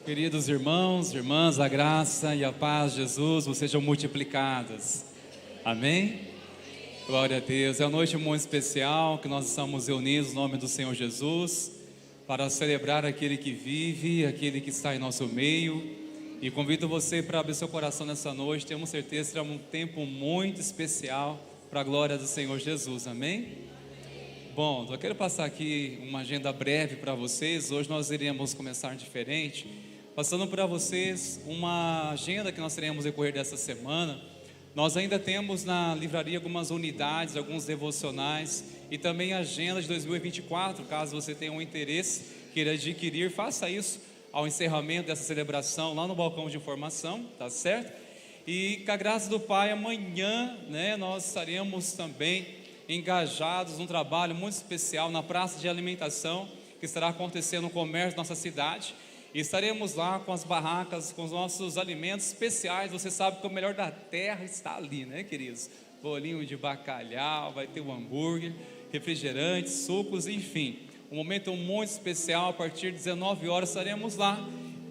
Queridos irmãos, irmãs, a graça e a paz de Jesus vos sejam multiplicadas. Amém? Glória a Deus. É uma noite muito especial que nós estamos reunidos no nome do Senhor Jesus para celebrar aquele que vive, aquele que está em nosso meio. E convido você para abrir seu coração nessa noite. Temos certeza que será um tempo muito especial para a glória do Senhor Jesus. Amém? Bom, eu quero passar aqui uma agenda breve para vocês. Hoje nós iremos começar diferente, passando para vocês uma agenda que nós teremos decorrer dessa semana. Nós ainda temos na livraria algumas unidades, alguns devocionais e também a agenda de 2024. Caso você tenha um interesse, queira adquirir, faça isso ao encerramento dessa celebração lá no balcão de informação, tá certo? E com a graça do Pai, amanhã, nós estaremos também engajados num trabalho muito especial na praça de alimentação que estará acontecendo no comércio da nossa cidade, e estaremos lá com as barracas, com os nossos alimentos especiais. Você sabe que o melhor da terra está ali, né, queridos? Bolinho de bacalhau, vai ter um hambúrguer, refrigerantes, sucos, enfim, um momento muito especial. A partir de 19 horas estaremos lá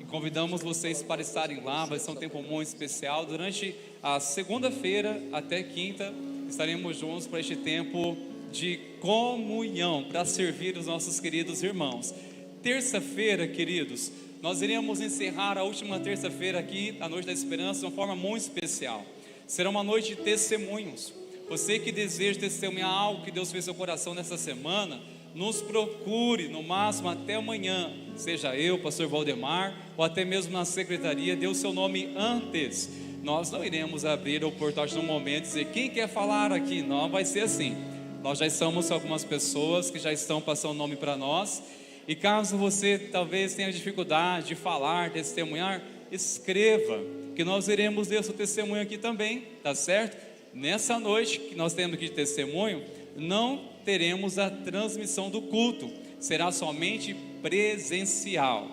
e convidamos vocês para estarem lá. Vai ser um tempo muito especial. Durante a segunda-feira até quinta estaremos juntos para este tempo de comunhão, para servir os nossos queridos irmãos. Terça-feira, queridos, nós iremos encerrar a última terça-feira aqui, a Noite da Esperança, de uma forma muito especial. Será uma noite de testemunhos. Você que deseja testemunhar algo que Deus fez no seu coração nessa semana, nos procure no máximo até amanhã, seja eu, pastor Valdemar, ou até mesmo na secretaria, dê o seu nome antes. Nós não iremos abrir o portal no momento e dizer quem quer falar aqui, não vai ser assim. Nós já estamos com algumas pessoas que já estão passando o nome para nós, e caso você talvez tenha dificuldade de falar, testemunhar, escreva, que nós iremos ler o seu testemunho aqui também, tá certo? Nessa noite que nós temos aqui de testemunho, não teremos a transmissão do culto, será somente presencial.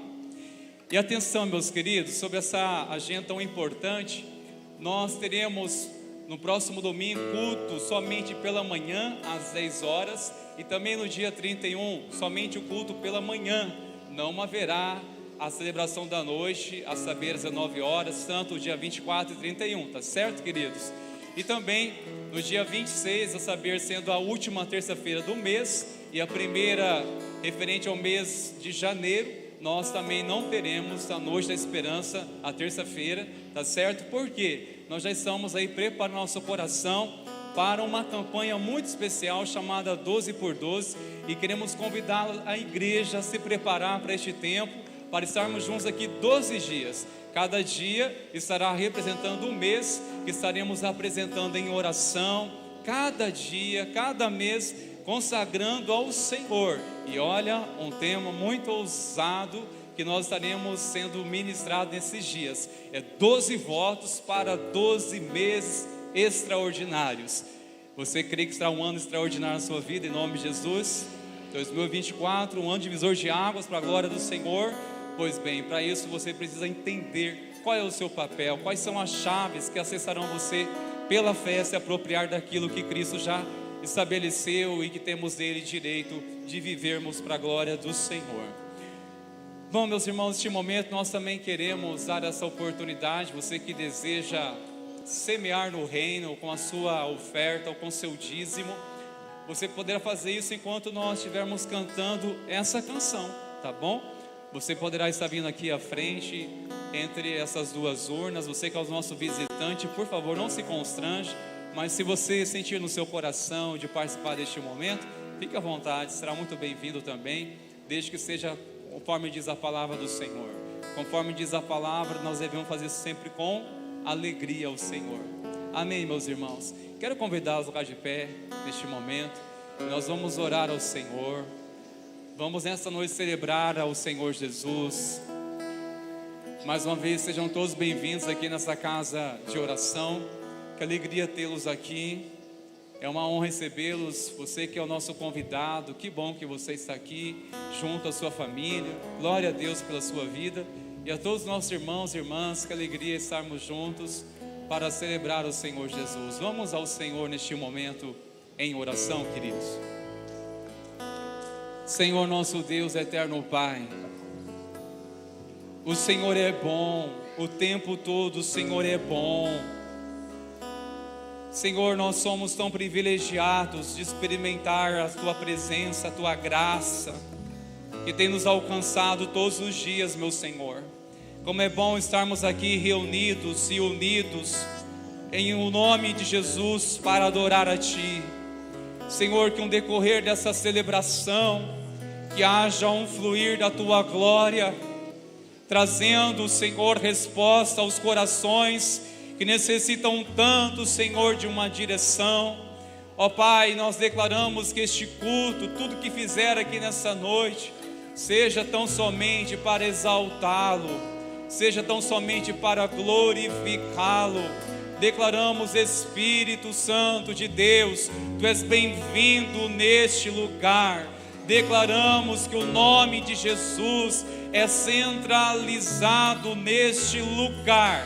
E atenção, meus queridos, sobre essa agenda tão importante. Nós teremos no próximo domingo culto somente pela manhã às 10 horas e também no dia 31 somente o culto pela manhã. Não haverá a celebração da noite, a saber às 19 horas, tanto o dia 24 e 31, tá certo, queridos? E também no dia 26, a saber, sendo a última terça-feira do mês e a primeira referente ao mês de janeiro, nós também não teremos a Noite da Esperança, a terça-feira, tá certo? Porque nós já estamos aí preparando nosso coração para uma campanha muito especial chamada 12 por 12, e queremos convidar a igreja a se preparar para este tempo, para estarmos juntos aqui 12 dias. Cada dia estará representando um mês que estaremos apresentando em oração, cada dia, cada mês, consagrando ao Senhor. E olha, um tema muito ousado que nós estaremos sendo ministrados nesses dias, é 12 votos para 12 meses extraordinários. Você crê que será um ano extraordinário na sua vida, em nome de Jesus? 2024, um ano divisor de águas para a glória do Senhor. Pois bem, para isso você precisa entender qual é o seu papel, quais são as chaves que acessarão você pela fé se apropriar daquilo que Cristo já estabeleceu e que temos dele direito de vivermos para a glória do Senhor. Bom, meus irmãos, neste momento nós também queremos dar essa oportunidade, você que deseja semear no reino com a sua oferta ou com seu dízimo, você poderá fazer isso enquanto nós estivermos cantando essa canção, tá bom? Você poderá estar vindo aqui à frente, entre essas duas urnas. Você que é o nosso visitante, por favor, não se constrange, mas se você sentir no seu coração de participar deste momento, fique à vontade, será muito bem-vindo também, desde que seja conforme diz a palavra do Senhor. Conforme diz a palavra, nós devemos fazer isso sempre com alegria ao Senhor. Amém, meus irmãos? Quero convidá-los a ficar de pé neste momento. Nós vamos orar ao Senhor. Vamos nesta noite celebrar ao Senhor Jesus. Mais uma vez, sejam todos bem-vindos aqui nessa casa de oração. Que alegria tê-los aqui. É uma honra recebê-los. Você que é o nosso convidado, que bom que você está aqui junto à sua família. Glória a Deus pela sua vida. E a todos os nossos irmãos e irmãs, que alegria estarmos juntos para celebrar o Senhor Jesus. Vamos ao Senhor neste momento em oração, queridos. Senhor nosso Deus, eterno Pai, O Senhor é bom, o tempo todo o Senhor é bom. Senhor, nós somos tão privilegiados de experimentar a Tua presença, a Tua graça, que tem nos alcançado todos os dias, meu Senhor. Como é bom estarmos aqui reunidos e unidos em o nome de Jesus para adorar a Ti. Senhor, que no decorrer dessa celebração, que haja um fluir da Tua glória, trazendo, Senhor, resposta aos corações que necessitam tanto, Senhor, de uma direção. Ó Pai, nós declaramos que este culto, tudo que fizer aqui nessa noite, seja tão somente para exaltá-lo, seja tão somente para glorificá-lo. Declaramos, Espírito Santo de Deus, Tu és bem-vindo neste lugar. Declaramos que o nome de Jesus é centralizado neste lugar.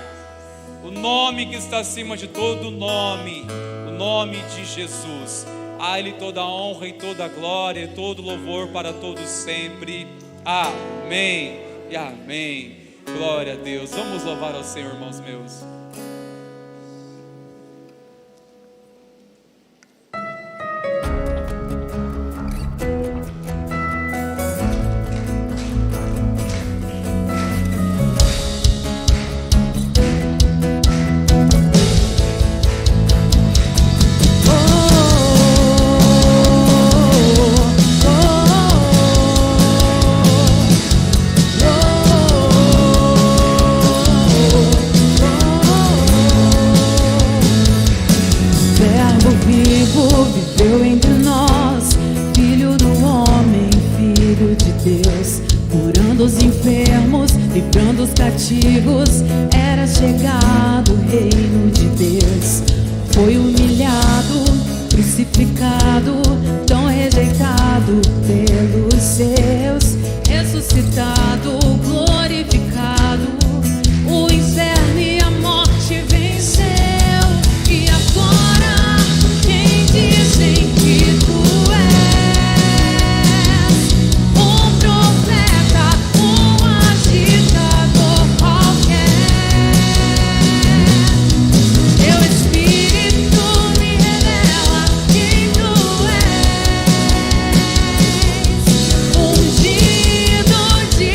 O nome que está acima de todo nome, o nome de Jesus. A Ele toda a honra e toda a glória e todo louvor para todos sempre. Amém e amém. Glória a Deus. Vamos louvar ao Senhor, irmãos meus. Era chegado o reino de Deus. Foi humilhado, crucificado, tão rejeitado pelos seus, ressuscitado, glorificado. O inferno e a morte venceu. E agora quem dizem que tu és? Um profeta, um agitador qualquer. Teu Espírito me revela quem tu és. Ungido de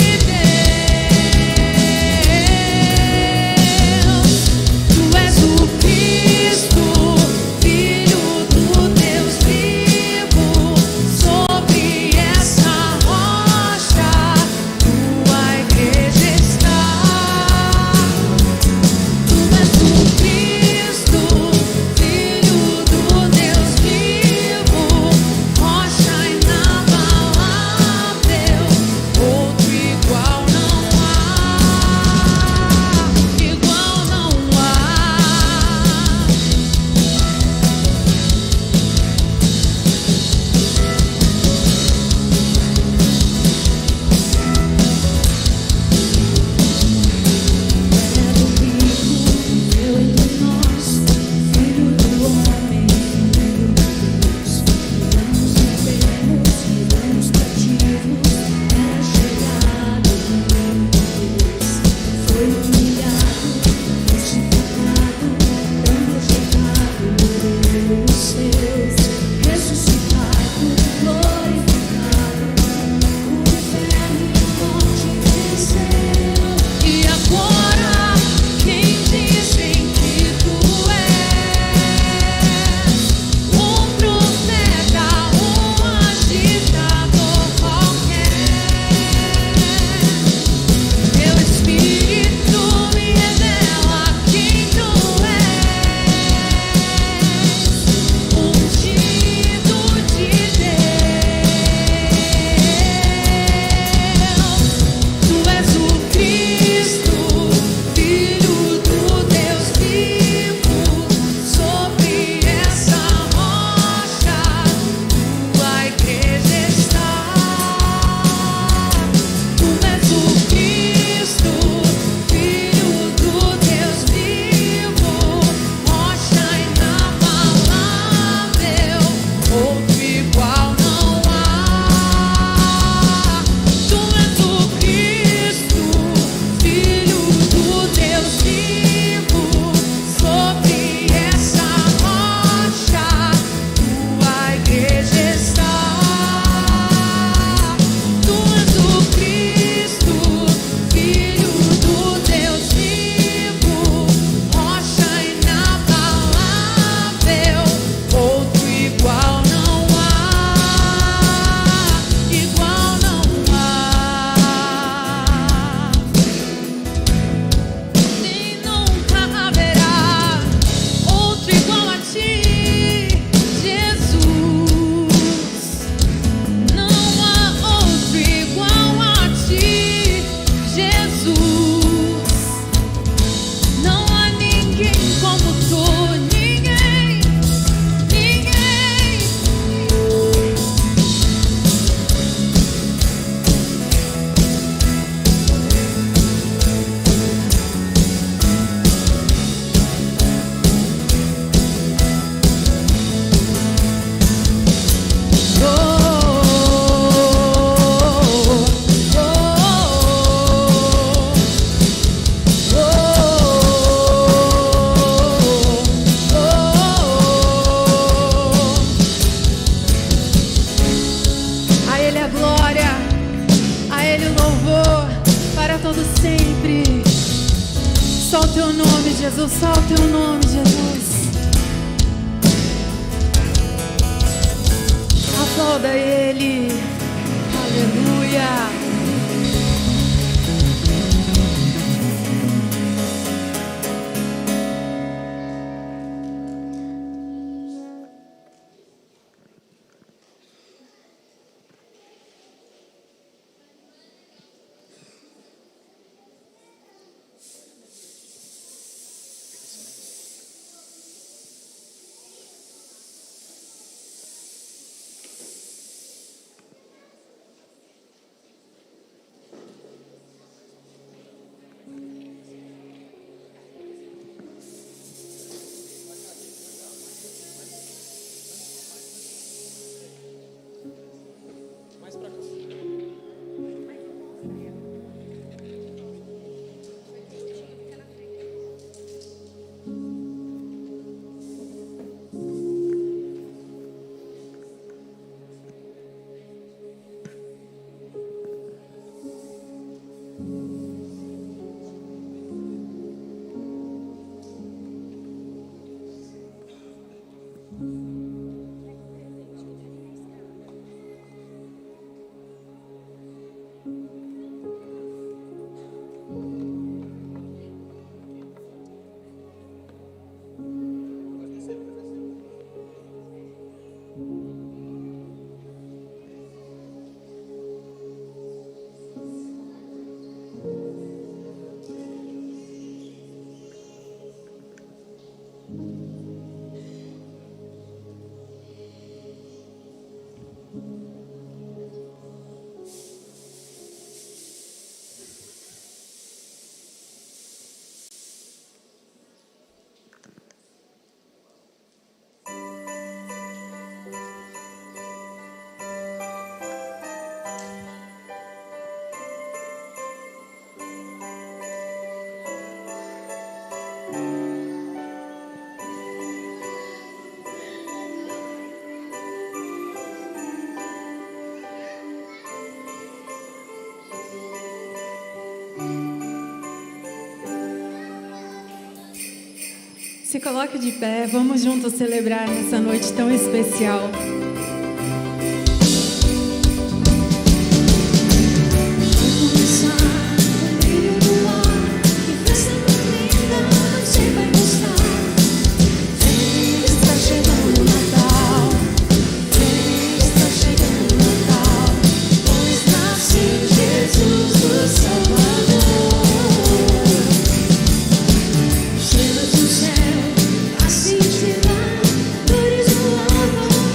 Jesus, só o teu nome, Jesus. Aplauda Ele. Aleluia. Se coloque de pé, vamos juntos celebrar nessa noite tão especial.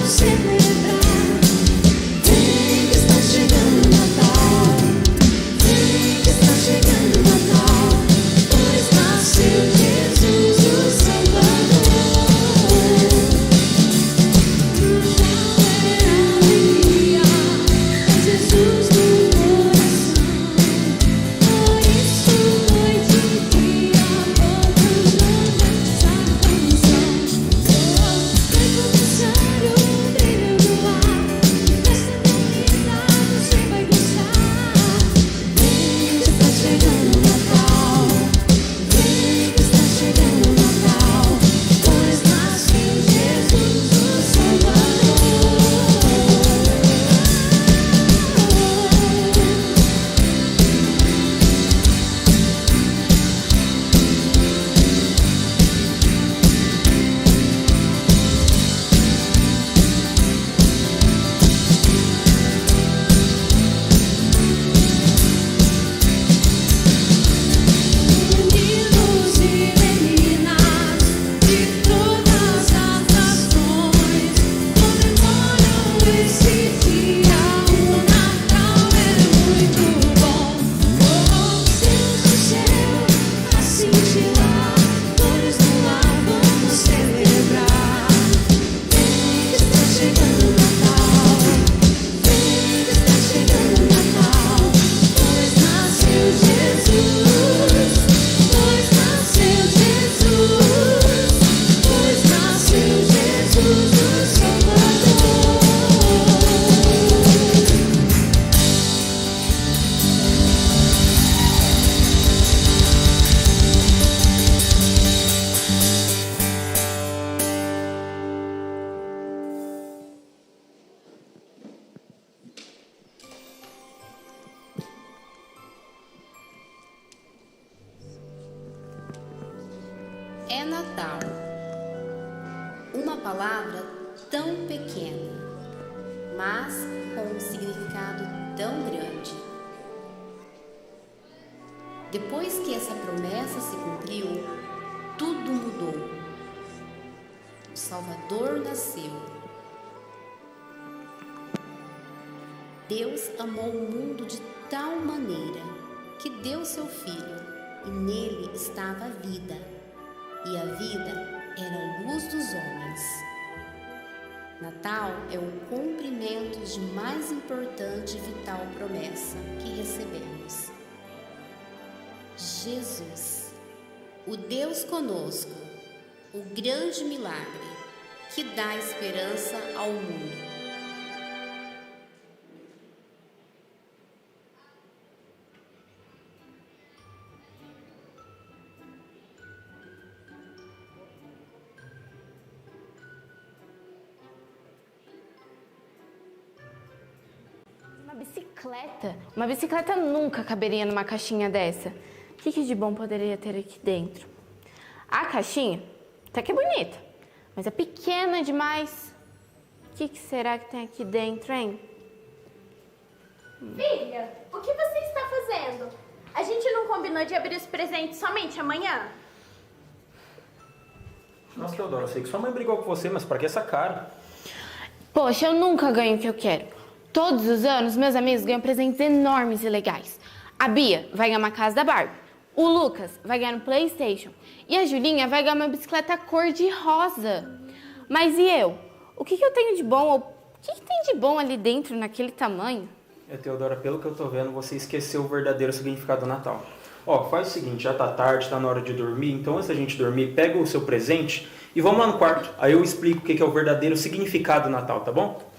Sempre palavra tão pequena, mas com um significado tão grande. Depois que essa promessa se cumpriu, tudo mudou. O Salvador nasceu. Deus amou o mundo de tal maneira que deu seu Filho, e nele estava a vida, e a vida era a luz dos homens. Natal é o cumprimento de mais importante e vital promessa que recebemos. Jesus, o Deus conosco, o grande milagre que dá esperança ao mundo. Uma bicicleta nunca caberia numa caixinha dessa. O que de bom poderia ter aqui dentro? A caixinha até que é bonita, mas é pequena demais. O que será que tem aqui dentro, hein? Filha, o que você está fazendo? A gente não combinou de abrir os presentes somente amanhã? Nossa, Teodora, eu sei que sua mãe brigou com você, mas pra que essa cara? Poxa, eu nunca ganho o que eu quero. Todos os anos, meus amigos ganham presentes enormes e legais. A Bia vai ganhar uma casa da Barbie. O Lucas vai ganhar um PlayStation. E a Julinha vai ganhar uma bicicleta cor-de-rosa. Mas e eu? O que eu tenho de bom? O que tem de bom ali dentro, naquele tamanho? Teodora, pelo que eu tô vendo, você esqueceu o verdadeiro significado do Natal. Ó, faz o seguinte, já tá tarde, tá na hora de dormir, então antes da gente dormir, pega o seu presente e vamos lá no quarto. Aí eu explico o que é o verdadeiro significado do Natal, tá bom?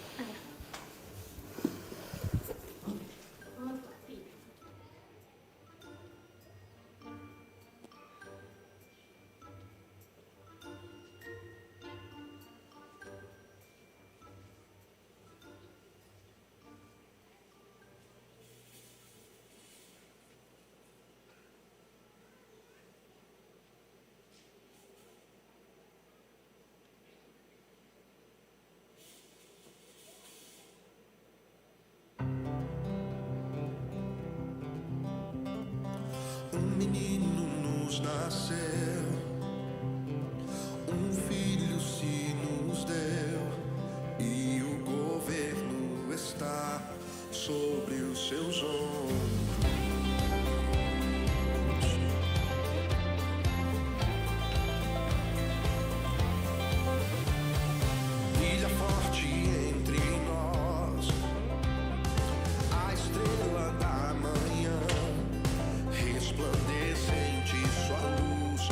Um menino nos nasceu, um filho se nos deu, e o governo está sobre os seus ombros. Brilha forte entre nós a estrela da manhã, resplandecente sua luz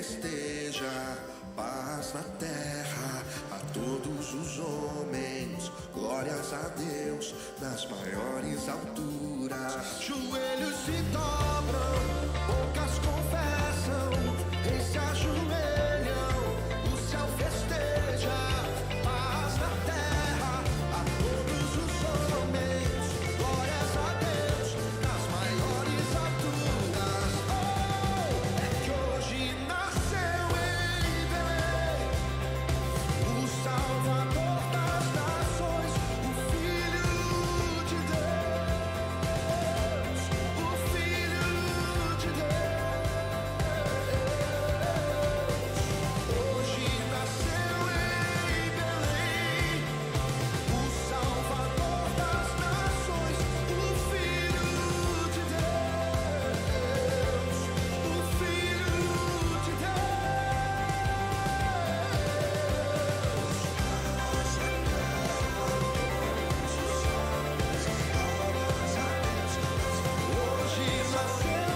festeja, paz na terra a todos os homens. Glórias a Deus nas maiores alturas. Joelhos se dobram, bocas confessam, reis se ajoelham, o céu festeja, paz na terra a todos os homens. Glórias a Deus nas maiores alturas. Oh, é que hoje nasceu em Belém o Salvador das nações, o Filho de Deus, o Filho de Deus. Hoje nasceu em Belém o Salvador das nações, o Filho de Deus, o Filho de Hoje nasceu em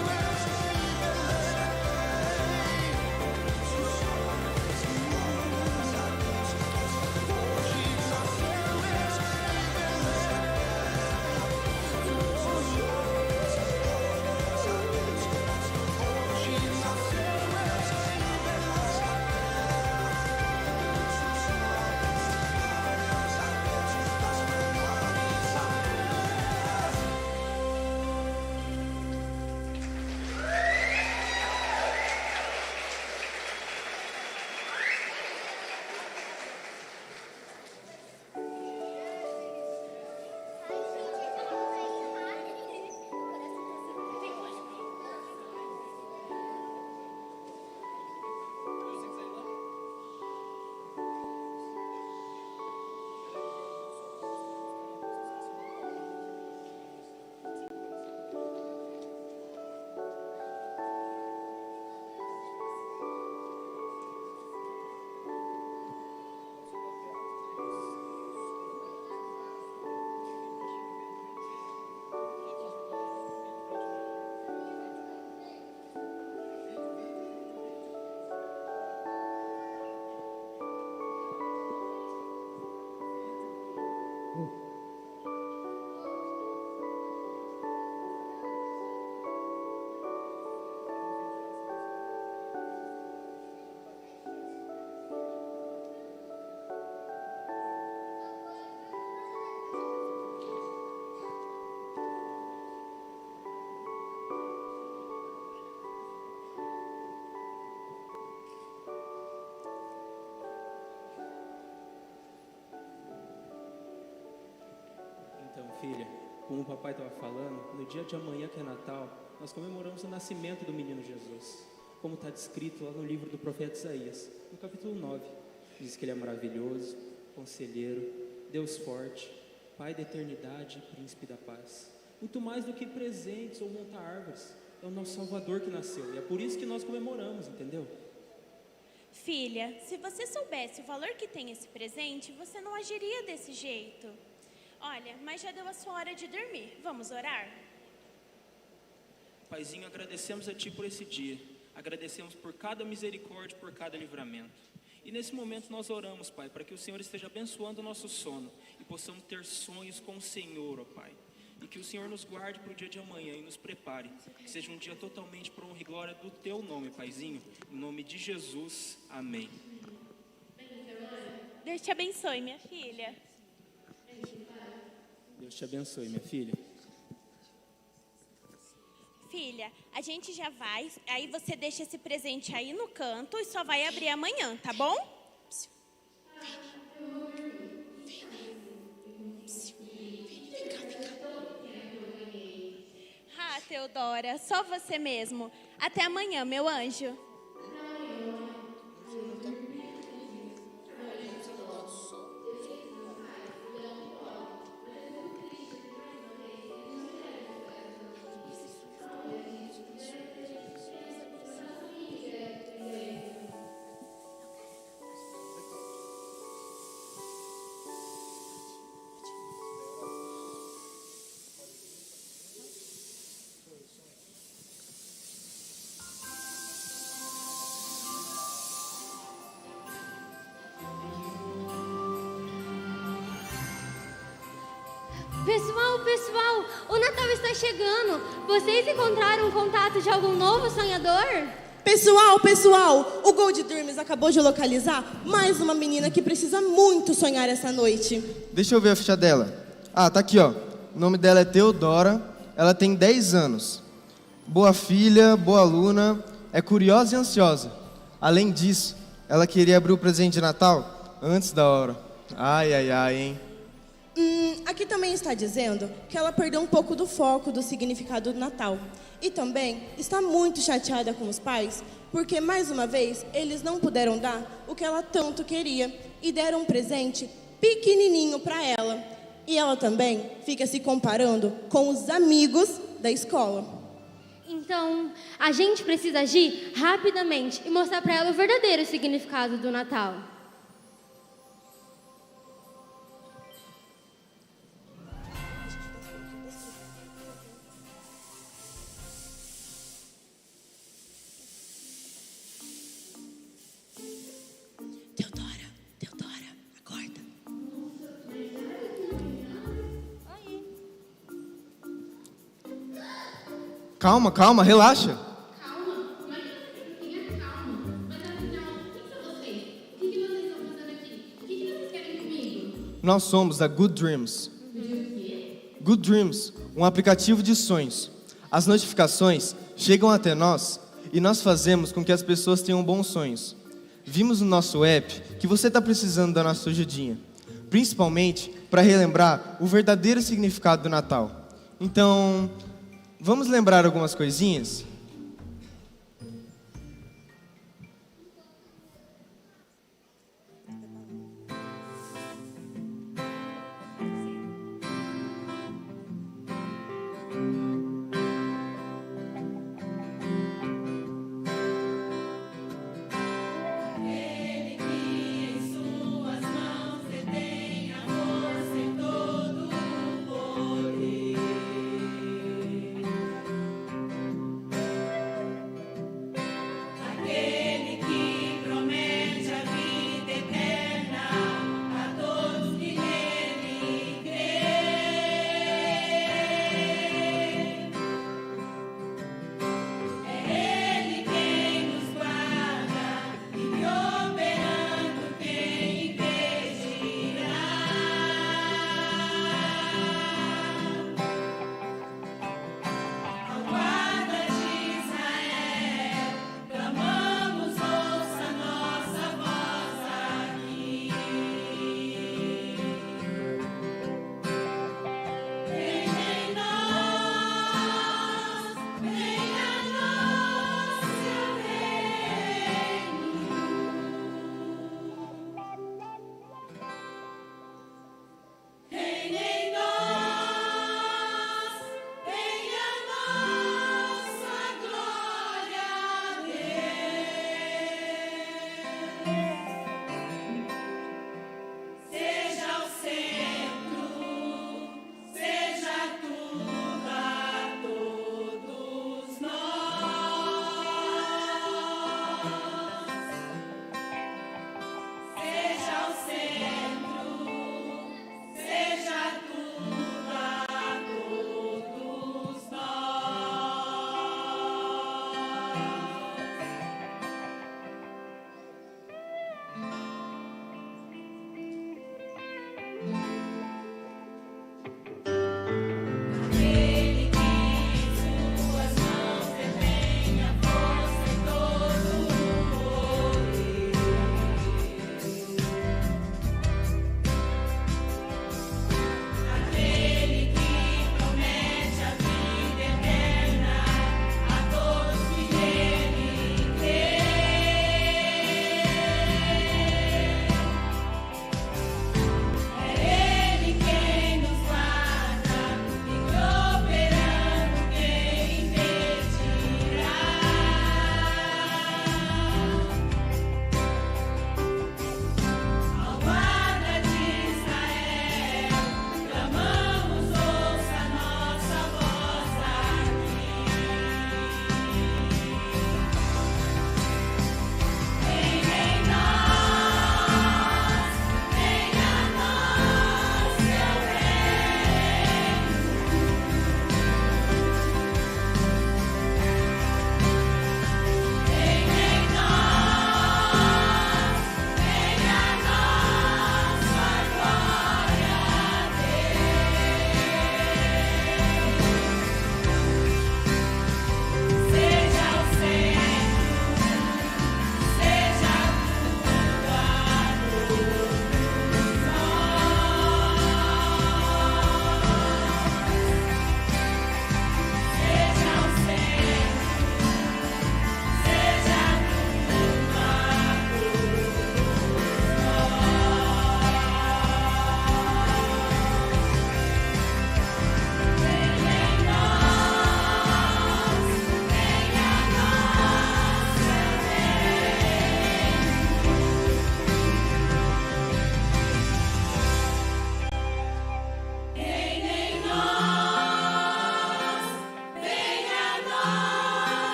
Então, filha, como o papai estava falando, no dia de amanhã, que é Natal, nós comemoramos o nascimento do menino Jesus, como está descrito lá no livro do profeta Isaías, no capítulo 9. Diz que ele é maravilhoso, conselheiro, Deus forte, Pai da eternidade e príncipe da paz. Muito mais do que presentes ou montar árvores, é o nosso Salvador que nasceu, e é por isso que nós comemoramos, entendeu? Filha, se você soubesse o valor que tem esse presente, você não agiria desse jeito. Olha, mas já deu a sua hora de dormir. Vamos orar? Paizinho, agradecemos a Ti por esse dia. Agradecemos por cada misericórdia, por cada livramento. E nesse momento nós oramos, Pai, para que o Senhor esteja abençoando o nosso sono e possamos ter sonhos com o Senhor, ó Pai. E que o Senhor nos guarde para o dia de amanhã e nos prepare. Que seja um dia totalmente para honra e glória do Teu nome, Paizinho. Em nome de Jesus, amém. Deus te abençoe, minha filha. Deus te abençoe, minha filha. Filha, a gente já vai, aí você deixa esse presente aí no canto e só vai abrir amanhã, tá bom? Ah, Teodora, só você mesmo. Até amanhã, meu anjo. Pessoal, o Natal está chegando. Vocês encontraram um contato de algum novo sonhador? Pessoal, o Gold Dreams acabou de localizar mais uma menina que precisa muito sonhar essa noite. Deixa eu ver a ficha dela. Ah, tá aqui, ó. O nome dela é Teodora, ela tem 10 anos. Boa filha, boa aluna, é curiosa e ansiosa. Além disso, ela queria abrir o presente de Natal antes da hora. Ai, hein? Aqui também está dizendo que ela perdeu um pouco do foco do significado do Natal. E também está muito chateada com os pais, porque mais uma vez eles não puderam dar o que ela tanto queria e deram um presente pequenininho para ela. E ela também fica se comparando com os amigos da escola. Então, a gente precisa agir rapidamente e mostrar para ela o verdadeiro significado do Natal. Teodora, acorda. Calma, relaxa. Nós somos da Good Dreams. Good Dreams, um aplicativo de sonhos. As notificações chegam até nós e nós fazemos com que as pessoas tenham bons sonhos. Vimos no nosso app que você está precisando da nossa ajudinha, principalmente para relembrar o verdadeiro significado do Natal. Então, vamos lembrar algumas coisinhas?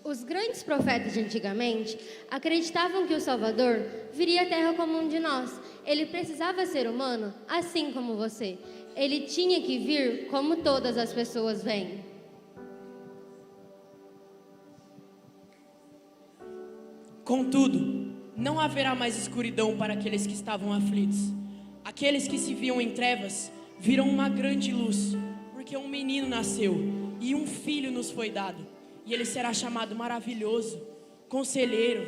Os grandes profetas de antigamente acreditavam que o Salvador viria à terra como um de nós. Ele precisava ser humano, assim como você. Ele tinha que vir como todas as pessoas vêm. Contudo, não haverá mais escuridão para aqueles que estavam aflitos. Aqueles que se viam em trevas viram uma grande luz, porque um menino nasceu e um filho nos foi dado. E ele será chamado Maravilhoso, Conselheiro,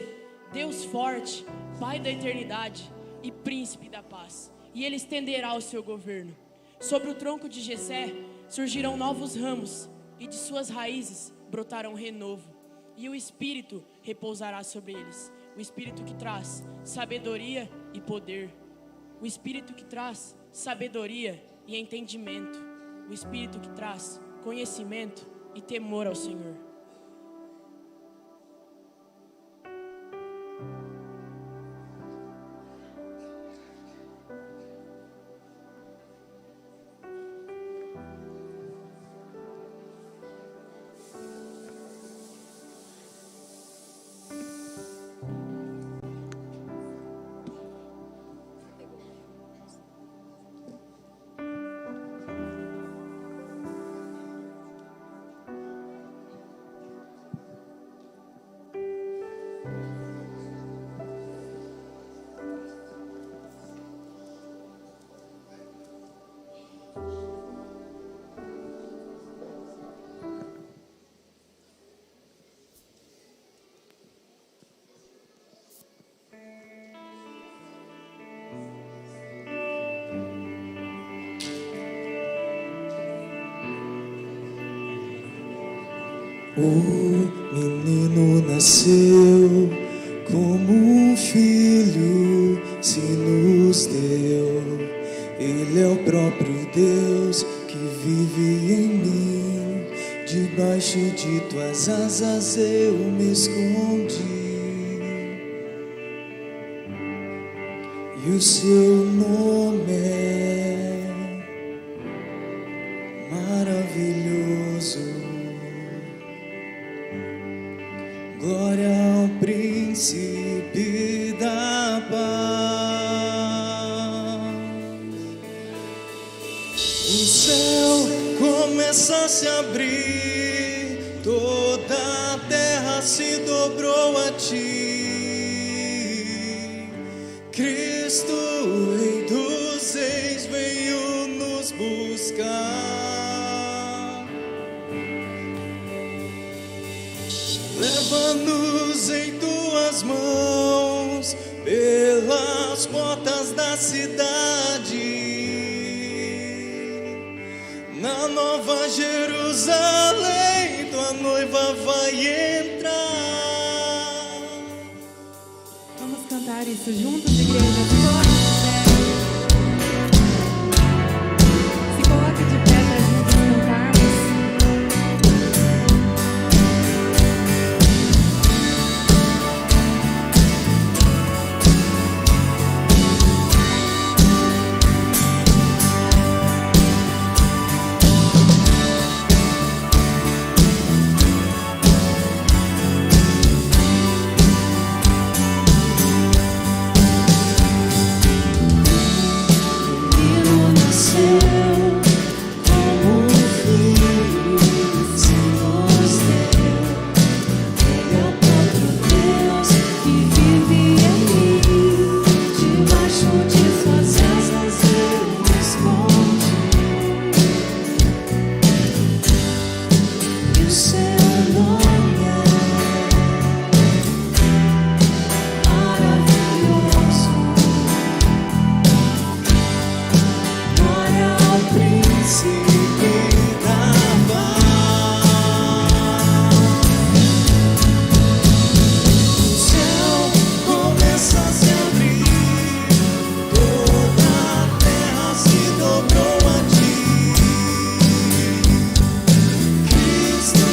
Deus Forte, Pai da Eternidade e Príncipe da Paz. E ele estenderá o seu governo. Sobre o tronco de Jessé surgirão novos ramos, e de suas raízes brotará um renovo. E o Espírito repousará sobre eles. O Espírito que traz sabedoria e poder. O Espírito que traz sabedoria e entendimento. O Espírito que traz conhecimento e temor ao Senhor. O menino nasceu, como um filho se nos deu. Ele é o próprio Deus que vive em mim. Debaixo de tuas asas eu me escondi. E o seu nome é maravilhoso. Glória ao príncipe da paz. O céu começa a se abrir, toda a terra se dobrou a ti. Cristo, Rei dos Reis, veio nos buscar. Leva-nos em tuas mãos pelas portas da cidade. Na Nova Jerusalém, tua noiva vai entrar. Vamos cantar isso juntos, igreja? Se coloque de pé para juntos cantarmos. Cristo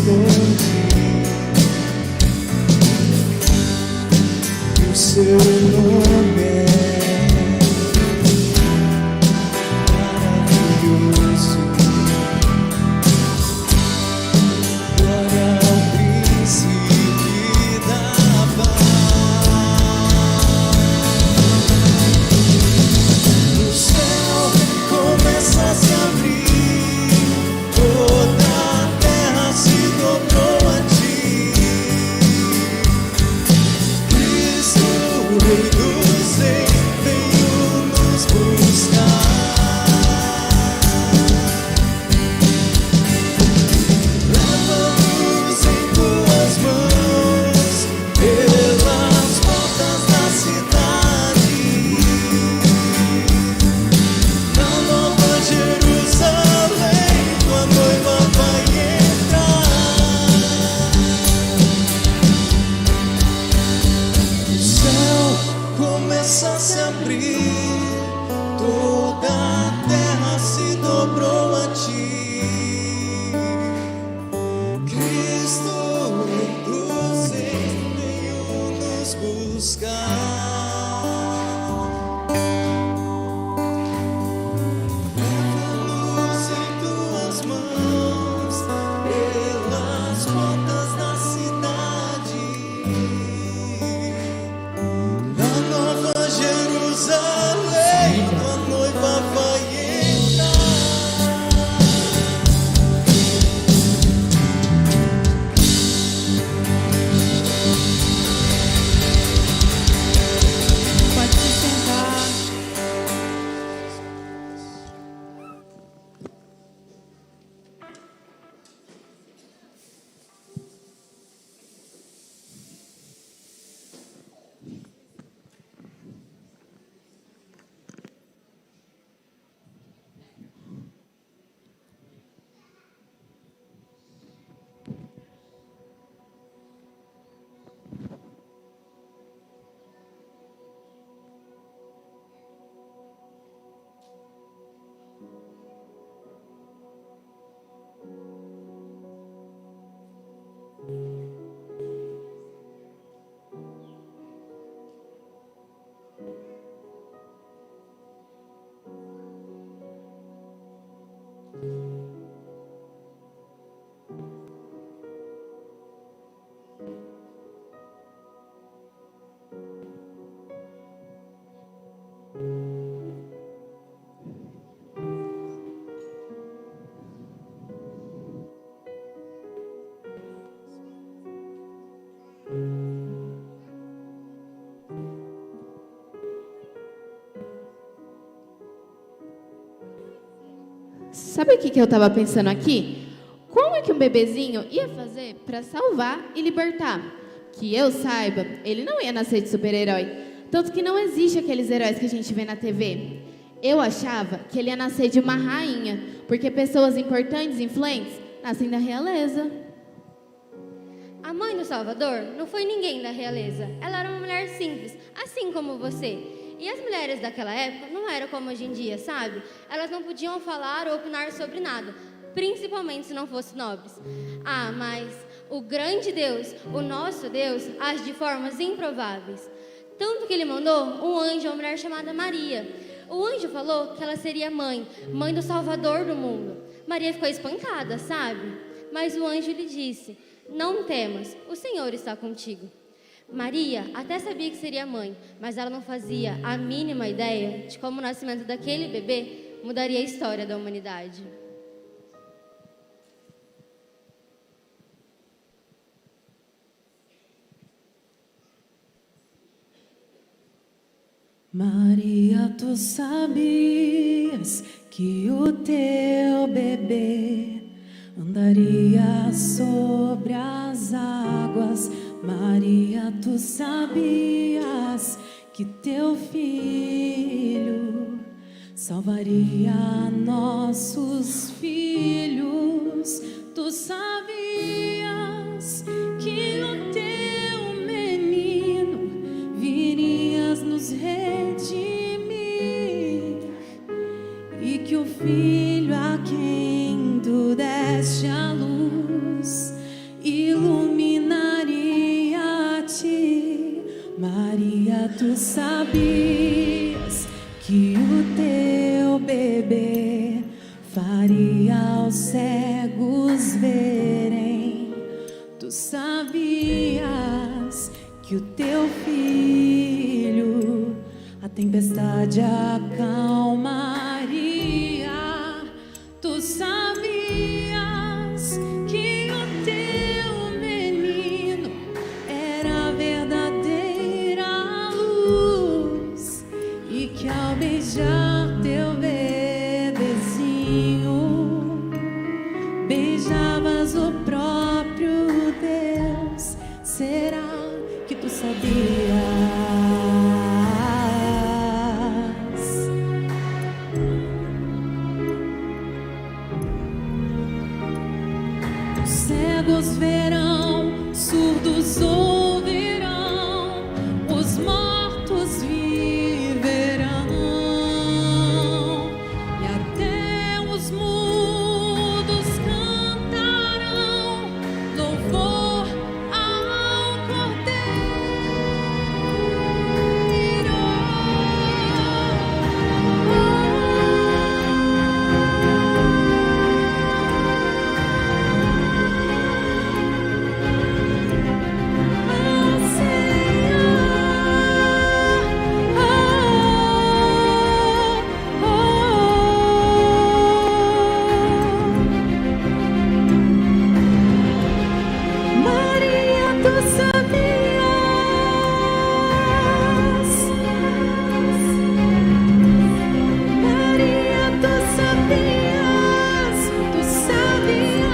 escondi. O seu nome é maravilhoso. Glória ao príncipe da paz. O céu começa a se abrir, toda a terra se dobrou a ti. Cristo, o Rei dos Reis, veio nos buscar. Leva-nos em tuas mãos pelas portas da cidade, na Nova Jerusalém, tua noiva vai entrar. O céu começa a se abrir, toda a terra se dobrou a ti. Cristo, o Rei dos Reis, veio nos buscar. Leva-nos em tuas mãos pelas portas da cidade, na Nova Jerusalém, tua noiva vai entrar. Pode se sentar. Sabe o que eu tava pensando aqui? Como é que um bebezinho ia fazer para salvar e libertar? Que eu saiba, ele não ia nascer de super-herói. Tanto que não existe aqueles heróis que a gente vê na TV. Eu achava que ele ia nascer de uma rainha, porque pessoas importantes e influentes nascem da realeza. A mãe do Salvador não foi ninguém da realeza. Ela era uma mulher simples, assim como você. E as mulheres daquela época não eram como hoje em dia, sabe? Elas não podiam falar ou opinar sobre nada, principalmente se não fossem nobres. Ah, mas o grande Deus, o nosso Deus, age de formas improváveis. Tanto que ele mandou um anjo a uma mulher chamada Maria. O anjo falou que ela seria mãe do Salvador do mundo. Maria ficou espantada, sabe? Mas o anjo lhe disse: não temas, o Senhor está contigo. Maria até sabia que seria mãe, mas ela não fazia a mínima ideia de como o nascimento daquele bebê mudaria a história da humanidade. Maria, tu sabias que o teu bebê andaria sobre as águas. Maria, tu sabias que teu filho salvaria nossos filhos. Tu sabias que o teu menino virias nos redimir e que o filho a quem tu deste a luz Tu sabias que o teu bebê faria os cegos verem. Tu sabias que o teu filho a tempestade acalmaria. Tu sabias que o teu menino era a verdadeira luz e que ao beijar teu bebezinho beijavas o próprio Deus. Será que tu sabias? Os cegos verão, surdos ouvirão, os mortos viverão, e até os mudos cantarão louvor ao Maria, tu sabias? Maria, tu sabias? Tu sabias?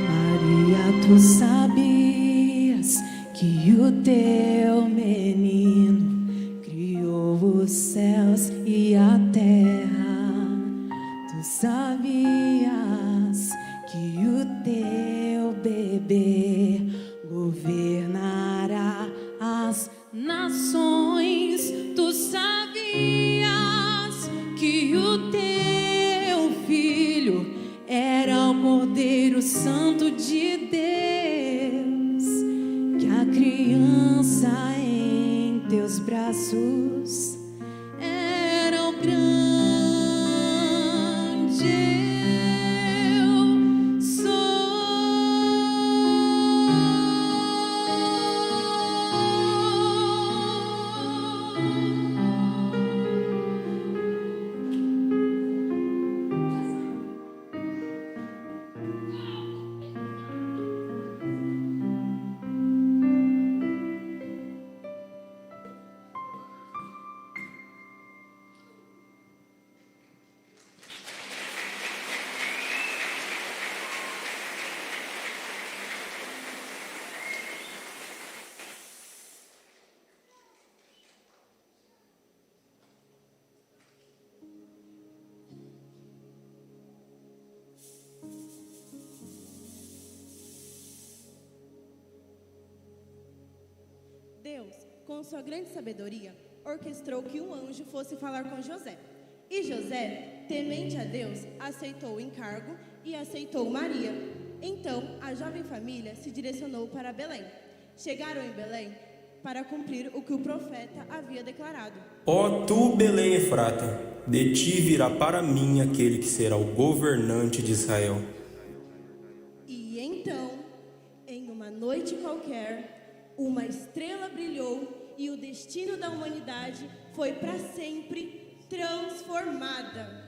Maria, tu sabias que o teu menino criou os céus e a terra. Tu sabias que o teu bebê governará as nações. Tu sabias que o teu filho era o Cordeiro Santo de Deus, que a criança em teus braços era o grande eu Deus, com sua grande sabedoria, orquestrou que um anjo fosse falar com José. E José, temente a Deus, aceitou o encargo e aceitou Maria. Então, a jovem família se direcionou para Belém. Chegaram em Belém para cumprir o que o profeta havia declarado. Ó tu, Belém Efrata, de ti virá para mim aquele que será o governante de Israel. E então, em uma noite qualquer, uma estrela brilhou e o destino da humanidade foi para sempre transformada.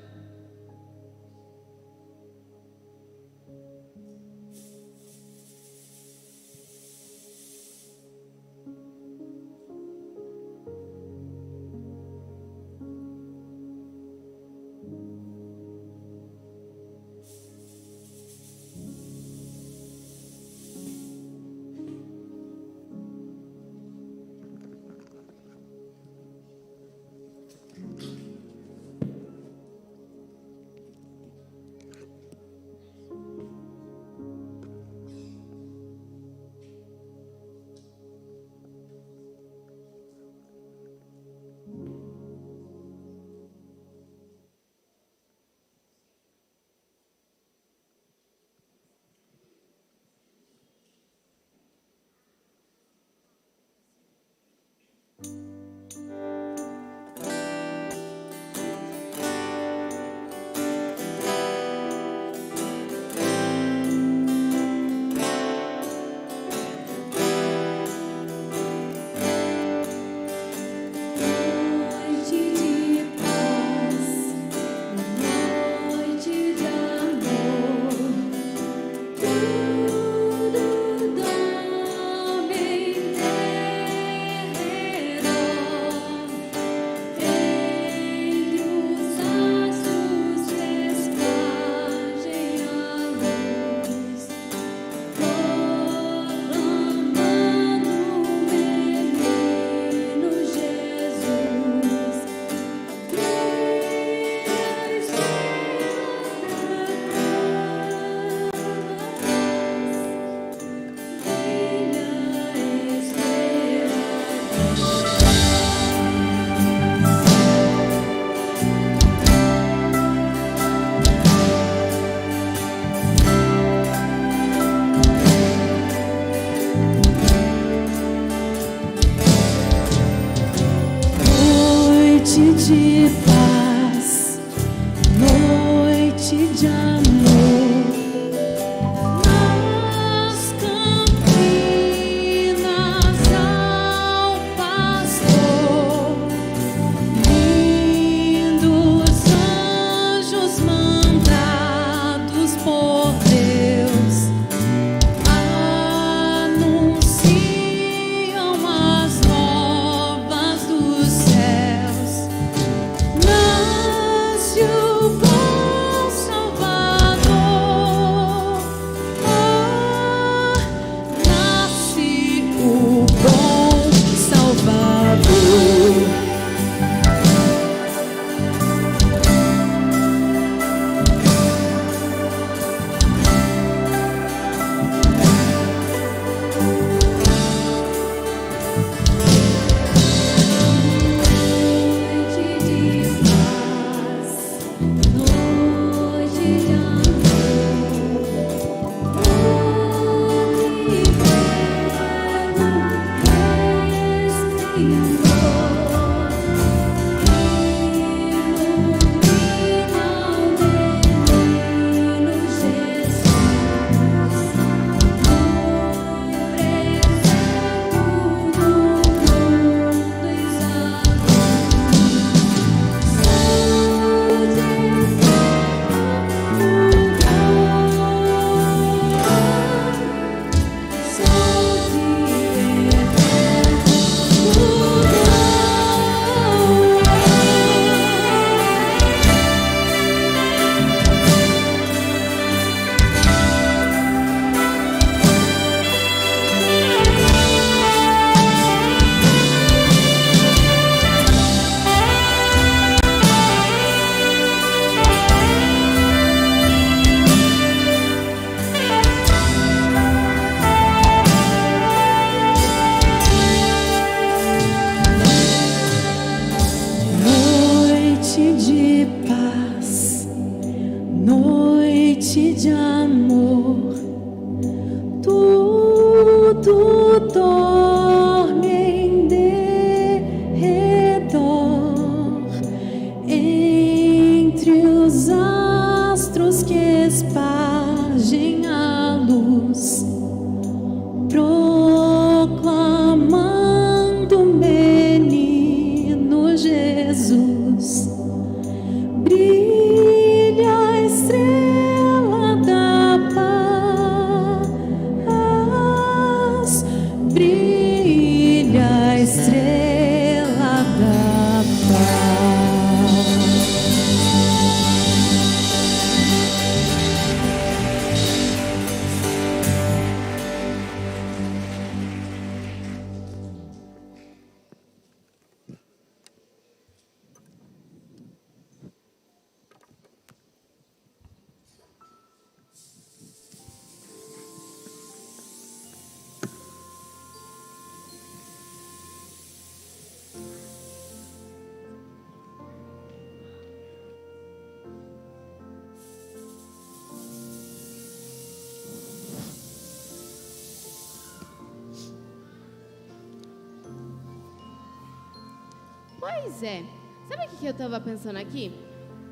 Pois é. Sabe o que eu tava pensando aqui?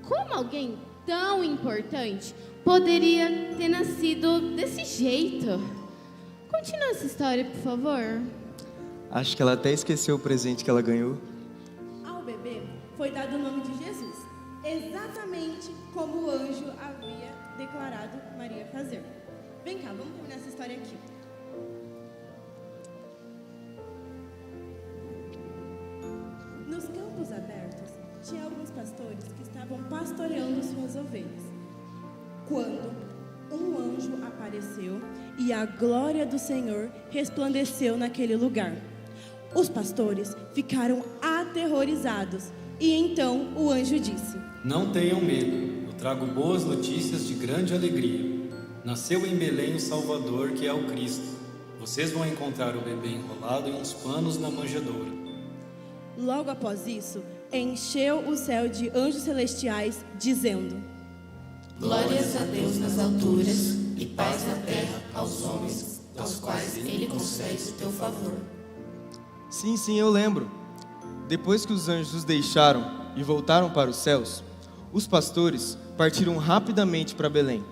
Como alguém tão importante poderia ter nascido desse jeito? Continua essa história, por favor. Acho que ela até esqueceu o presente que ela ganhou. Ao bebê foi dado o nome de Jesus, exatamente como o anjo havia declarado Maria fazer. Vem cá, vamos terminar essa história aqui. Nos campos abertos, tinha alguns pastores que estavam pastoreando suas ovelhas. Quando um anjo apareceu e a glória do Senhor resplandeceu naquele lugar. Os pastores ficaram aterrorizados e então o anjo disse: Não tenham medo, eu trago boas notícias de grande alegria. Nasceu em Belém o Salvador, que é o Cristo. Vocês vão encontrar o bebê enrolado em uns panos na manjedoura. Logo após isso, encheu o céu de anjos celestiais, dizendo: Glórias a Deus nas alturas e paz na terra aos homens, aos quais Ele concede o teu favor. Sim, eu lembro. Depois que os anjos os deixaram e voltaram para os céus, os pastores partiram rapidamente para Belém.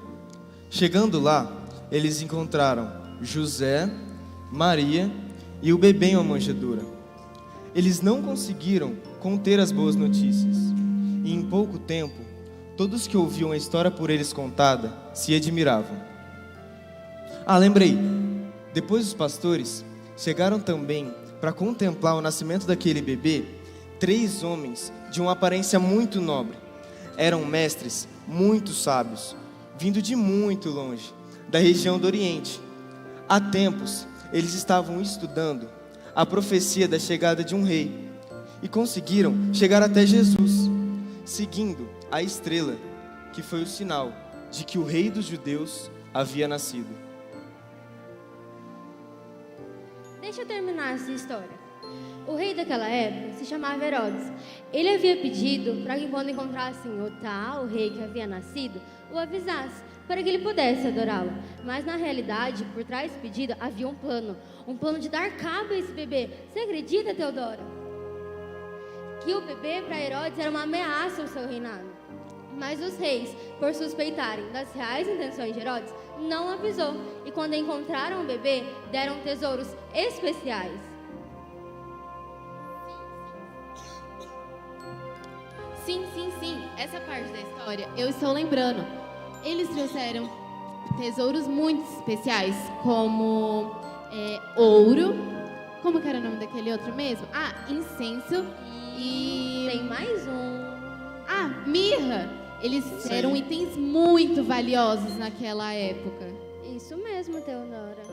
Chegando lá, eles encontraram José, Maria e o bebê em uma manjedoura. Eles não conseguiram conter as boas notícias. E em pouco tempo, todos que ouviam a história por eles contada se admiravam. Lembrei. Depois os pastores chegaram também para contemplar o nascimento daquele bebê 3 homens de uma aparência muito nobre. Eram mestres muito sábios, vindo de muito longe, da região do Oriente. Há tempos, eles estavam estudando a profecia da chegada de um rei e conseguiram chegar até Jesus, seguindo a estrela, que foi o sinal de que o rei dos judeus havia nascido. Deixa eu terminar essa história. O rei daquela época se chamava Herodes. Ele havia pedido para que quando encontrassem o tal rei que havia nascido, o avisasse, para que ele pudesse adorá-lo. Mas na realidade, por trás desse pedido, havia um plano de dar cabo a esse bebê. Você acredita, Teodora? Que o bebê para Herodes era uma ameaça ao seu reinado. Mas os reis, por suspeitarem das reais intenções de Herodes, não avisou. E quando encontraram o bebê, deram tesouros especiais. Sim, essa parte da história eu estou lembrando. Eles trouxeram tesouros muito especiais, como ouro, como que era o nome daquele outro mesmo? Incenso e... Tem mais um. Mirra. Eles eram itens muito valiosos naquela época. Isso mesmo, Teodora.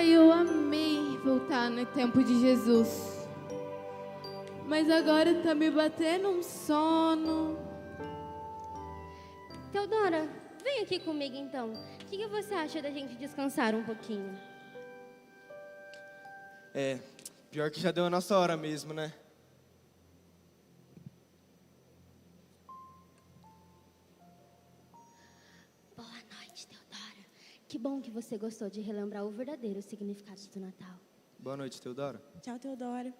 Eu amei voltar no tempo de Jesus. Mas agora tá me batendo um sono. Teodora, vem aqui comigo então. O que você acha da gente descansar um pouquinho? Pior que já deu a nossa hora mesmo, né? Boa noite, Teodora. Que bom que você gostou de relembrar o verdadeiro significado do Natal. Boa noite, Teodora. Tchau, Teodora.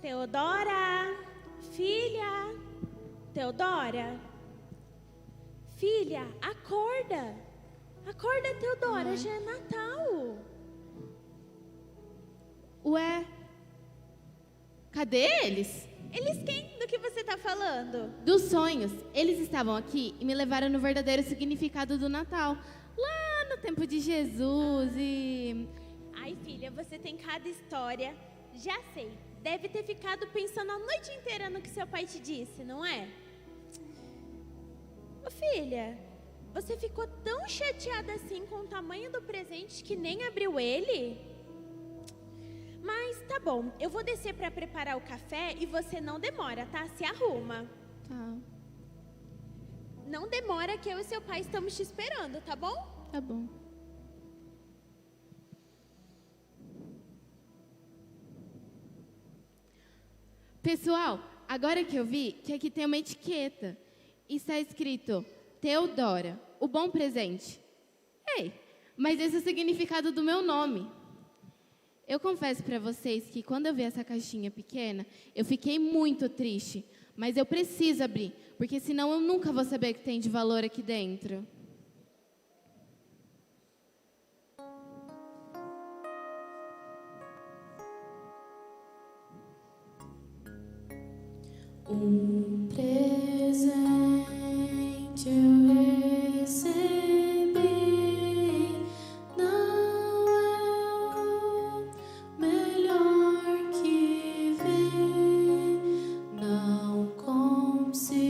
Teodora, filha. Teodora. Filha, acorda. Acorda, Teodora, já é Natal. Ué, cadê eles? Eles quem? Do que você tá falando? Dos sonhos. Eles estavam aqui e me levaram no verdadeiro significado do Natal. Lá no tempo de Jesus e... Ai, filha, você tem cada história. Já sei, deve ter ficado pensando a noite inteira no que seu pai te disse, não é? Ô, filha, você ficou tão chateada assim com o tamanho do presente que nem abriu ele? Mas tá bom, eu vou descer pra preparar o café e você não demora, tá? Se arruma. Tá. Não demora que eu e seu pai estamos te esperando, tá bom? Tá bom. Pessoal, agora que eu vi que aqui tem uma etiqueta. Está escrito Teodora, o bom presente. Ei, mas esse é o significado do meu nome. Eu confesso para vocês que quando eu vi essa caixinha pequena, eu fiquei muito triste. Mas eu preciso abrir, porque senão eu nunca vou saber o que tem de valor aqui dentro. Um presente eu recebi, não é o melhor que vi, não consigo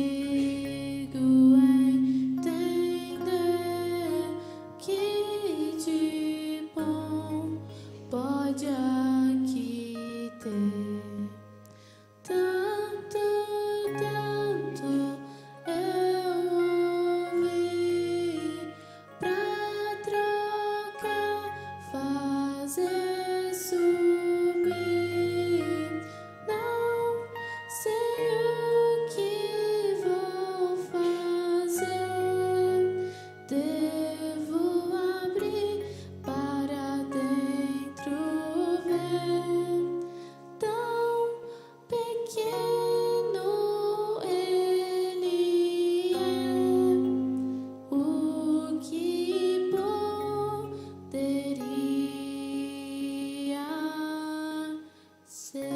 entender que de bom pode aqui ter. Tanto eu ouvi pra trocar, fazer subir. Não sei o que vou fazer. Devo abrir para dentro ver. Tão pequeno ele é, o que poderia ser.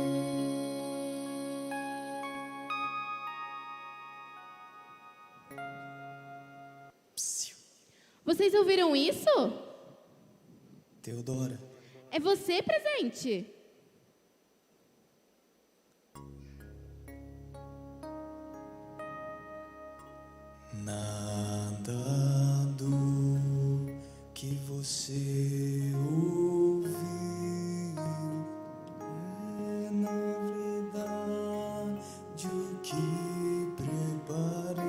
Vocês ouviram isso? Teodora, É você, presente? nada do que você ouviu é na verdade o que preparei,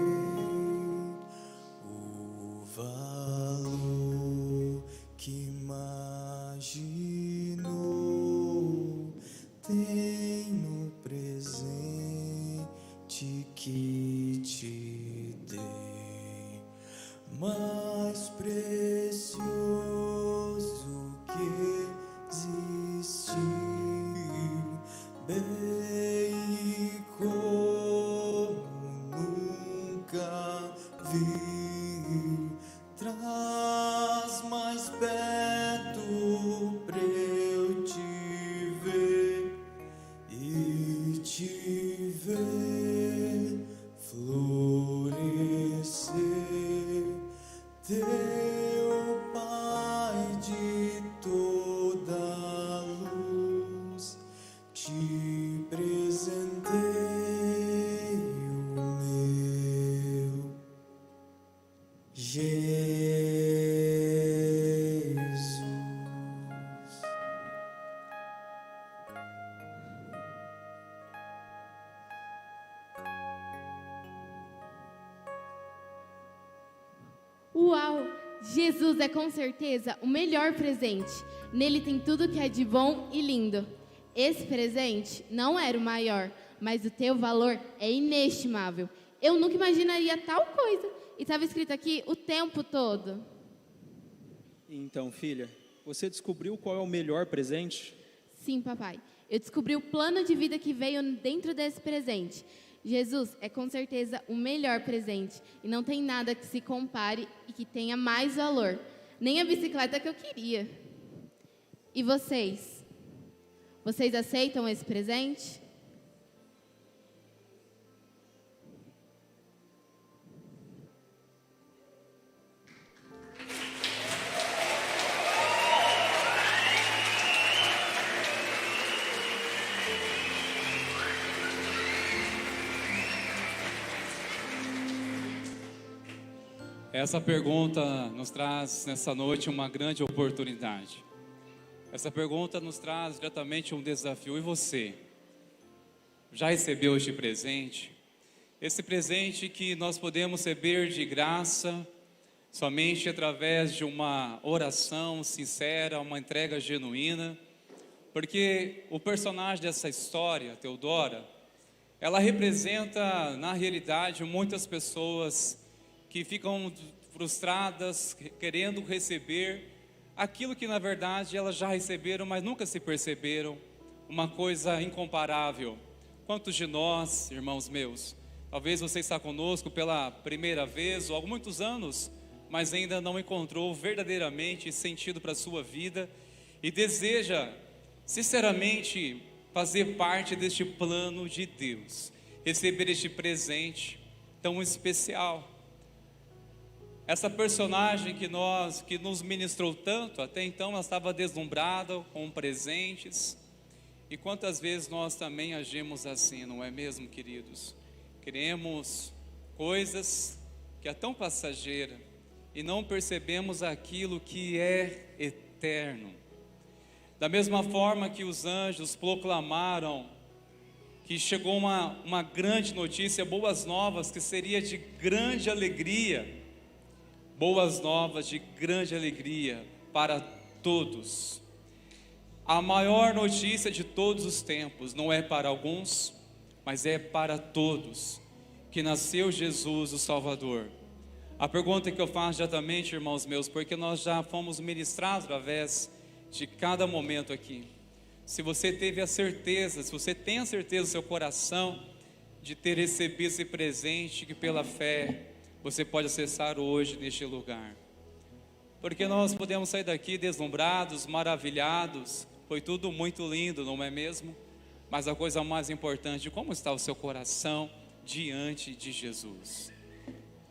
o valor que imaginou tem no presente que te dei, mais precioso que existe, bem como nunca vi, traz mais perto pra eu te ver e te ver florescer. Teu Pai de toda luz, te presentei o meu Jesus. Uau! Jesus é com certeza o melhor presente. Nele tem tudo que é de bom e lindo. Esse presente não era o maior, mas o teu valor é inestimável. Eu nunca imaginaria tal coisa. E estava escrito aqui o tempo todo. Então, filha, você descobriu qual é o melhor presente? Sim, papai. Eu descobri o plano de vida que veio dentro desse presente. Jesus é com certeza o melhor presente. E não tem nada que se compare e que tenha mais valor. Nem a bicicleta que eu queria. E vocês? Vocês aceitam esse presente? Essa pergunta nos traz nessa noite uma grande oportunidade. Essa pergunta nos traz diretamente um desafio. E você? Já recebeu este presente? Esse presente que nós podemos receber de graça somente através de uma oração sincera, uma entrega genuína. Porque o personagem dessa história, Teodora, ela representa na realidade muitas pessoas que ficam frustradas, querendo receber aquilo que na verdade elas já receberam, mas nunca se perceberam, uma coisa incomparável. Quantos de nós, irmãos meus, talvez você está conosco pela primeira vez ou há muitos anos, mas ainda não encontrou verdadeiramente sentido para a sua vida e deseja, sinceramente, fazer parte deste plano de Deus, receber este presente tão especial. Essa personagem que nos ministrou tanto, até então ela estava deslumbrada com presentes. E quantas vezes nós também agimos assim, não é mesmo, queridos? Queremos coisas que é tão passageira e não percebemos aquilo que é eterno. Da mesma forma que os anjos proclamaram que chegou uma grande notícia, boas novas, que seria de grande alegria. Boas novas de grande alegria para todos. A maior notícia de todos os tempos, não é para alguns, mas é para todos, que nasceu Jesus o Salvador. A pergunta que eu faço diretamente, irmãos meus, porque nós já fomos ministrados através de cada momento aqui. Se você teve a certeza, se você tem a certeza no seu coração de ter recebido esse presente, que pela fé você pode acessar hoje neste lugar. Porque nós podemos sair daqui deslumbrados, maravilhados, foi tudo muito lindo, não é mesmo? Mas a coisa mais importante, como está o seu coração diante de Jesus?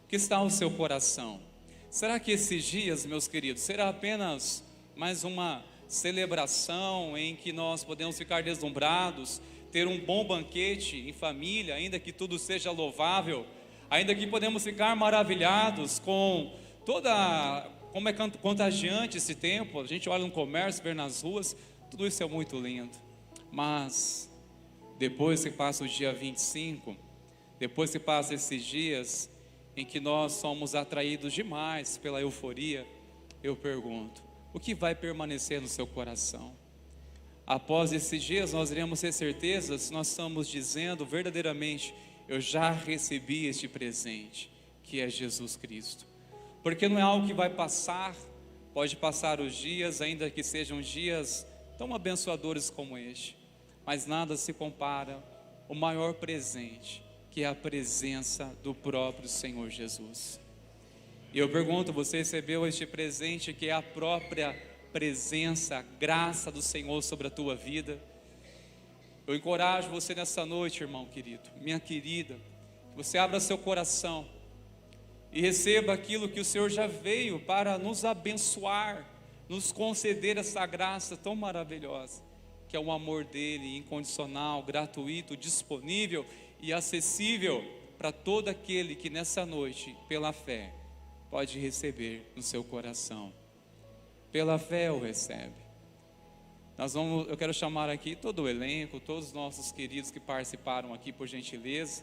O que está o seu coração? Será que esses dias, meus queridos, será apenas mais uma celebração em que nós podemos ficar deslumbrados, ter um bom banquete em família, ainda que tudo seja louvável, ainda que podemos ficar maravilhados com como é contagiante esse tempo, a gente olha no comércio, vê nas ruas, tudo isso é muito lindo, mas depois que passa o dia 25, depois que passa esses dias em que nós somos atraídos demais pela euforia, eu pergunto, o que vai permanecer no seu coração? Após esses dias nós iremos ter certeza se nós estamos dizendo verdadeiramente, eu já recebi este presente, que é Jesus Cristo. Porque não é algo que vai passar, pode passar os dias, ainda que sejam dias tão abençoadores como este, mas nada se compara ao maior presente, que é a presença do próprio Senhor Jesus. E eu pergunto, você recebeu este presente que é a própria presença, a graça do Senhor sobre a tua vida? Eu encorajo você nessa noite, irmão querido, minha querida, que você abra seu coração e receba aquilo que o Senhor já veio para nos abençoar, nos conceder essa graça tão maravilhosa, que é o amor dele, incondicional, gratuito, disponível e acessível para todo aquele que nessa noite, pela fé, pode receber no seu coração. Pela fé o recebe. Eu quero chamar aqui todo o elenco, todos os nossos queridos que participaram aqui, por gentileza,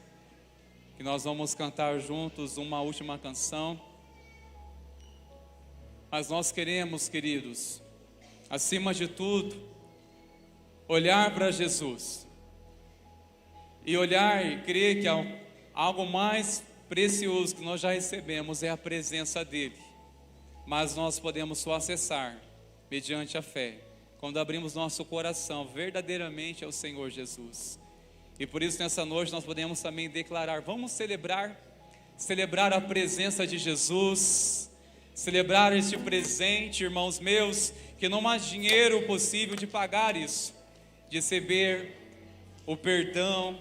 que nós vamos cantar juntos uma última canção. Mas nós queremos, queridos, acima de tudo, olhar para Jesus e olhar e crer que algo mais precioso que nós já recebemos é a presença dele, mas nós podemos só acessar mediante a fé, quando abrimos nosso coração verdadeiramente ao Senhor Jesus. E por isso nessa noite nós podemos também declarar, vamos celebrar a presença de Jesus, celebrar este presente, irmãos meus, que não há dinheiro possível de pagar isso, de receber o perdão,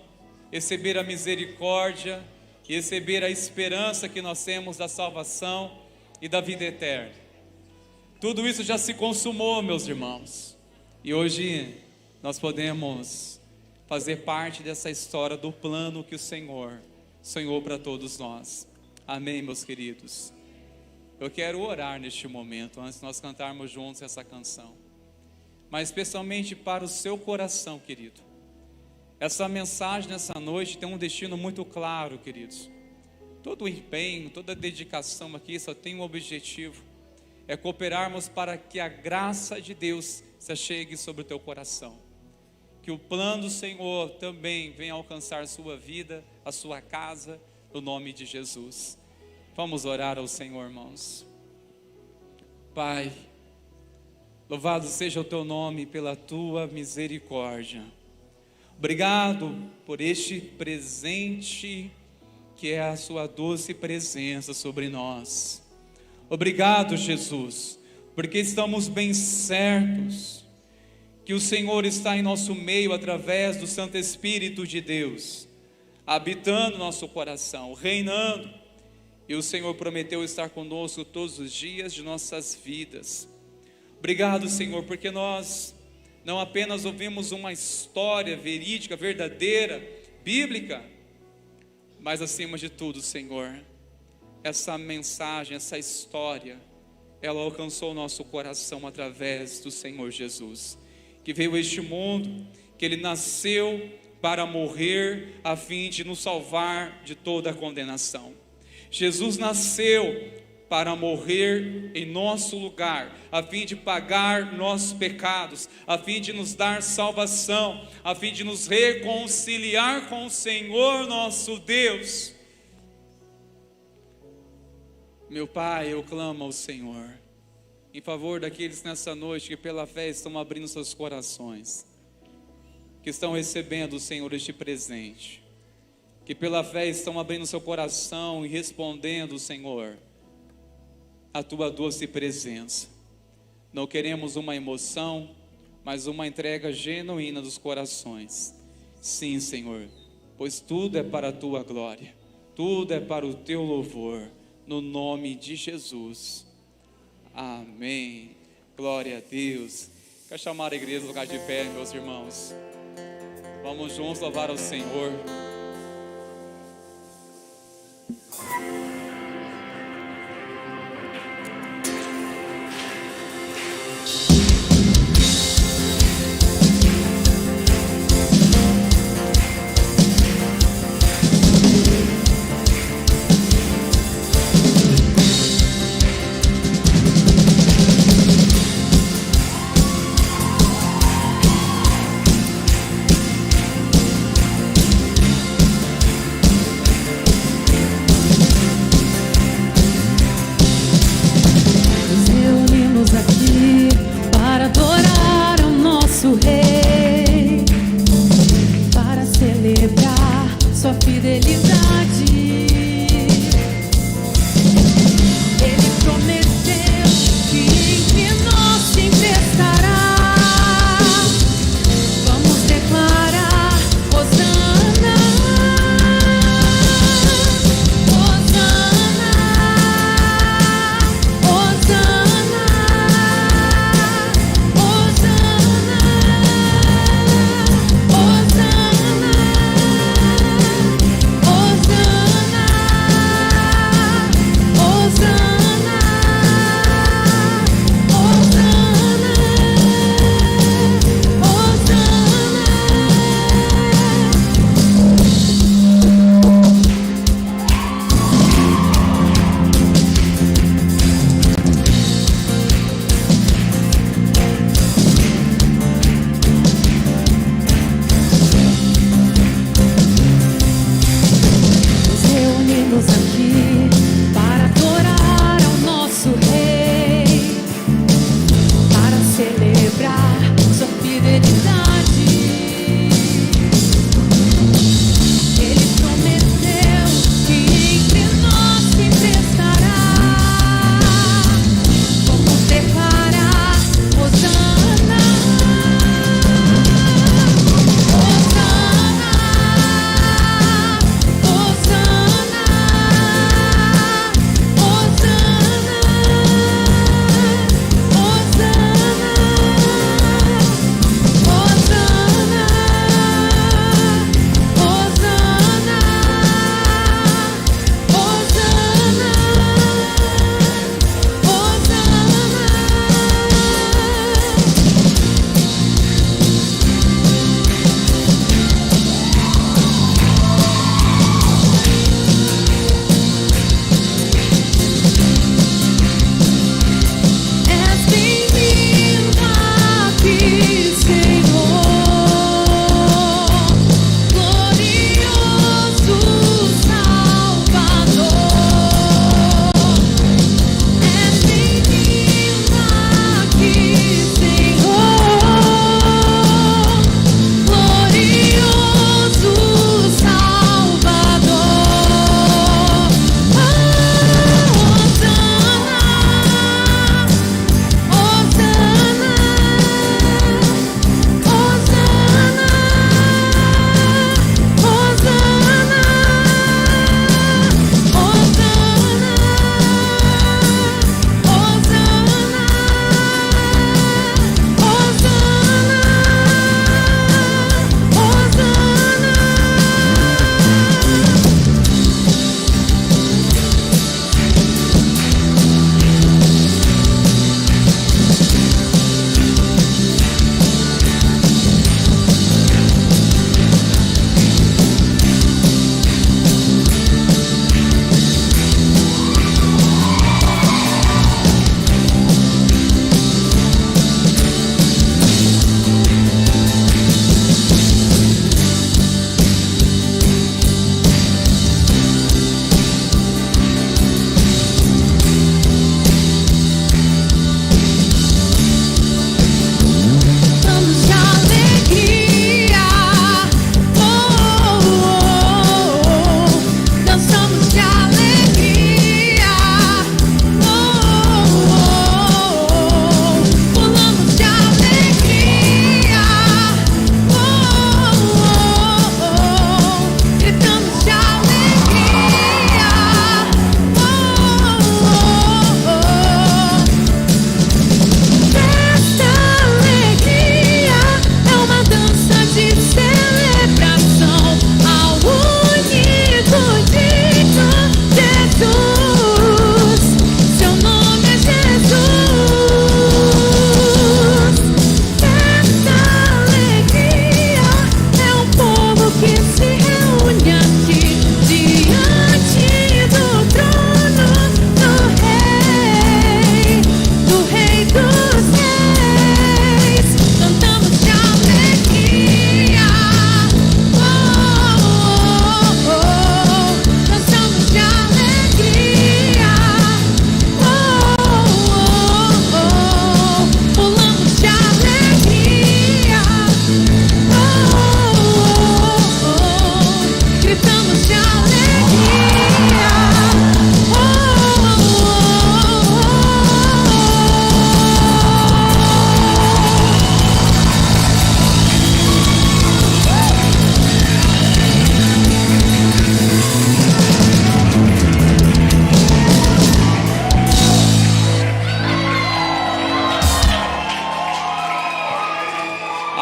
receber a misericórdia e receber a esperança que nós temos da salvação e da vida eterna. Tudo isso já se consumou, meus irmãos, e hoje nós podemos fazer parte dessa história do plano que o Senhor sonhou para todos nós. Amém, meus queridos? Eu quero orar neste momento, antes de nós cantarmos juntos essa canção, mas especialmente para o seu coração, querido. Essa mensagem nessa noite tem um destino muito claro, queridos. Todo o empenho, toda a dedicação aqui só tem um objetivo, é cooperarmos para que a graça de Deus se achegue sobre o teu coração. Que o plano do Senhor também venha alcançar a sua vida, a sua casa, no nome de Jesus. Vamos orar ao Senhor, irmãos. Pai, louvado seja o teu nome pela tua misericórdia. Obrigado por este presente que é a sua doce presença sobre nós. Obrigado, Jesus, porque estamos bem certos que o Senhor está em nosso meio através do Santo Espírito de Deus, habitando nosso coração, reinando, e o Senhor prometeu estar conosco todos os dias de nossas vidas. Obrigado, Senhor, porque nós não apenas ouvimos uma história verídica, verdadeira, bíblica, mas acima de tudo, Senhor, essa mensagem, essa história, ela alcançou o nosso coração através do Senhor Jesus, que veio a este mundo, que Ele nasceu para morrer a fim de nos salvar de toda a condenação. Jesus nasceu para morrer em nosso lugar, a fim de pagar nossos pecados, a fim de nos dar salvação, a fim de nos reconciliar com o Senhor nosso Deus. Meu Pai, eu clamo ao Senhor, em favor daqueles nessa noite que pela fé estão abrindo seus corações, que estão recebendo do Senhor este presente, que pela fé estão abrindo seu coração e respondendo, Senhor, a tua doce presença. Não queremos uma emoção, mas uma entrega genuína dos corações. Sim, Senhor, pois tudo é para a tua glória, tudo é para o teu louvor, no nome de Jesus. Amém. Glória a Deus. Quero chamar a igreja no lugar de pé, meus irmãos. Vamos juntos louvar ao Senhor.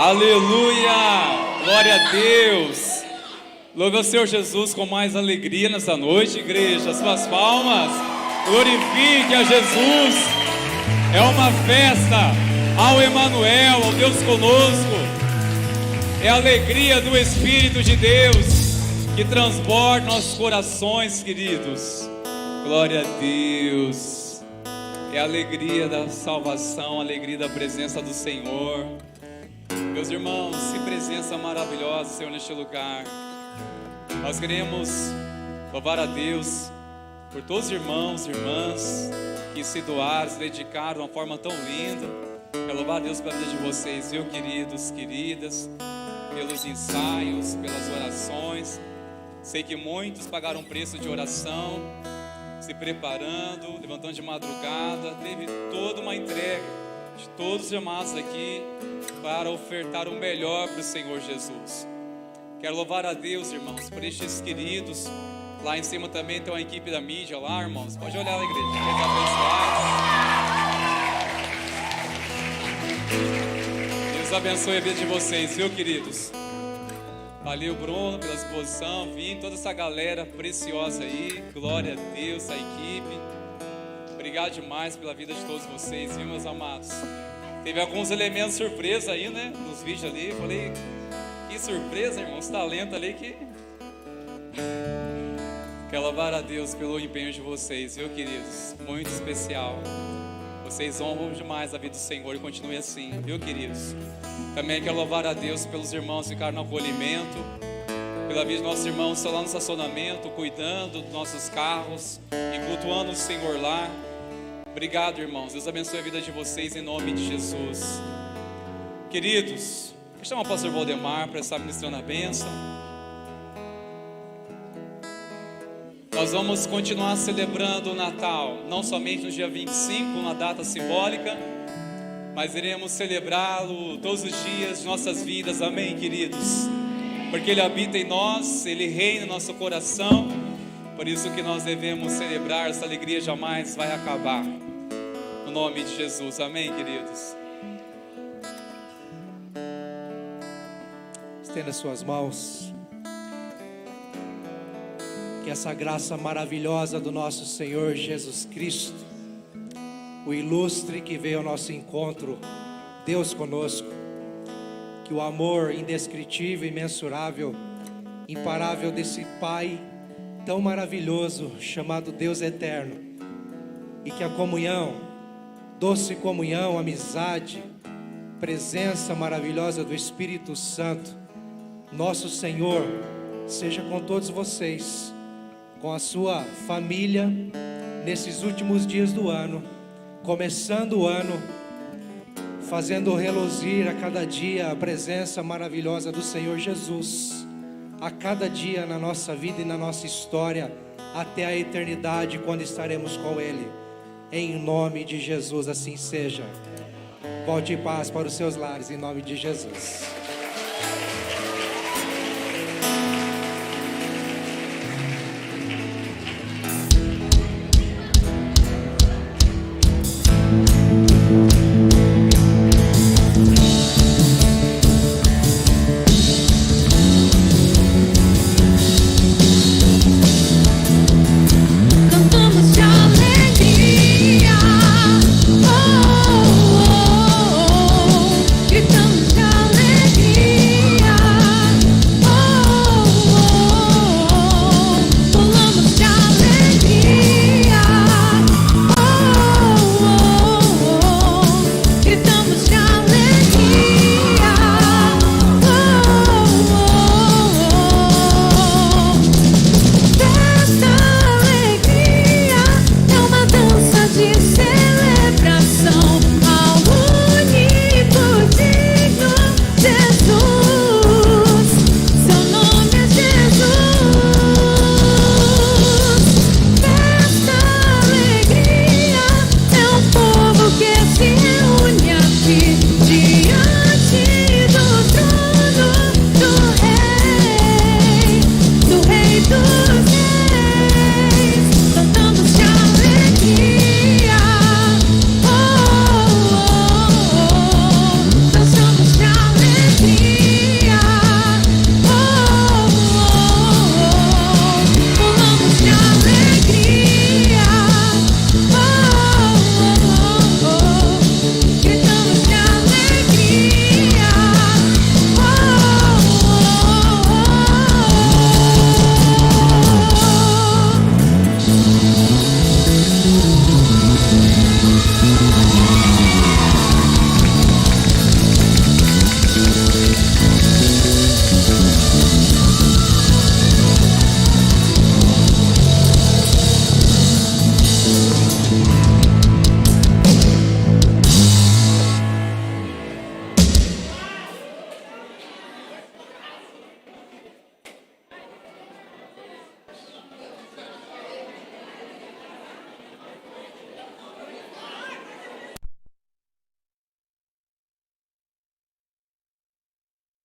Aleluia! Glória a Deus! Louve ao Senhor Jesus com mais alegria nessa noite, igreja. Suas palmas, glorifique a Jesus. É uma festa ao Emanuel, ao Deus conosco. É a alegria do Espírito de Deus que transborda nossos corações, queridos. Glória a Deus. É a alegria da salvação, a alegria da presença do Senhor. Meus irmãos, que presença maravilhosa, Senhor, neste lugar. Nós queremos louvar a Deus por todos os irmãos e irmãs que se doaram, se dedicaram de uma forma tão linda. Quero louvar a Deus pela vida de vocês, viu, queridos, queridas, pelos ensaios, pelas orações. Sei que muitos pagaram preço de oração, se preparando, levantando de madrugada. Teve toda uma entrega de todos os amados aqui para ofertar o melhor para o Senhor Jesus. Quero louvar a Deus, irmãos, por estes queridos. Lá em cima também tem uma equipe da mídia lá, irmãos. Pode olhar lá, igreja. Deus abençoe a vida de vocês, viu, queridos? Valeu, Bruno, pela exposição. Vim, toda essa galera preciosa aí. Glória a Deus, a equipe. Obrigado demais pela vida de todos vocês, viu, meus amados? Teve alguns elementos surpresa aí, né? Nos vídeos ali. Falei, que surpresa, irmãos. Talento ali que... Quero louvar a Deus pelo empenho de vocês, viu, queridos? Muito especial. Vocês honram demais a vida do Senhor e continue assim, viu, queridos? Também quero louvar a Deus pelos irmãos que ficaram no acolhimento, pela vida dos nossos irmãos que estão lá no estacionamento, cuidando dos nossos carros e cultuando o Senhor lá. Obrigado, irmãos. Deus abençoe a vida de vocês em nome de Jesus. Queridos, vou chamar o pastor Valdemar para estar ministrando a bênção. Nós vamos continuar celebrando o Natal, não somente no dia 25, uma data simbólica, mas iremos celebrá-lo todos os dias de nossas vidas, amém, queridos? Porque Ele habita em nós, Ele reina no nosso coração, por isso que nós devemos celebrar, essa alegria jamais vai acabar, no nome de Jesus, amém, queridos? Estenda suas mãos. Que essa graça maravilhosa do nosso Senhor Jesus Cristo, o ilustre que veio ao nosso encontro, Deus conosco, que o amor indescritível, imensurável, imparável desse Pai tão maravilhoso, chamado Deus Eterno, e que a comunhão, doce comunhão, amizade, presença maravilhosa do Espírito Santo, nosso Senhor, seja com todos vocês, com a sua família, nesses últimos dias do ano, começando o ano, fazendo reluzir a cada dia a presença maravilhosa do Senhor Jesus, a cada dia na nossa vida e na nossa história, até a eternidade, quando estaremos com Ele, em nome de Jesus, assim seja. Volte em paz para os seus lares, em nome de Jesus.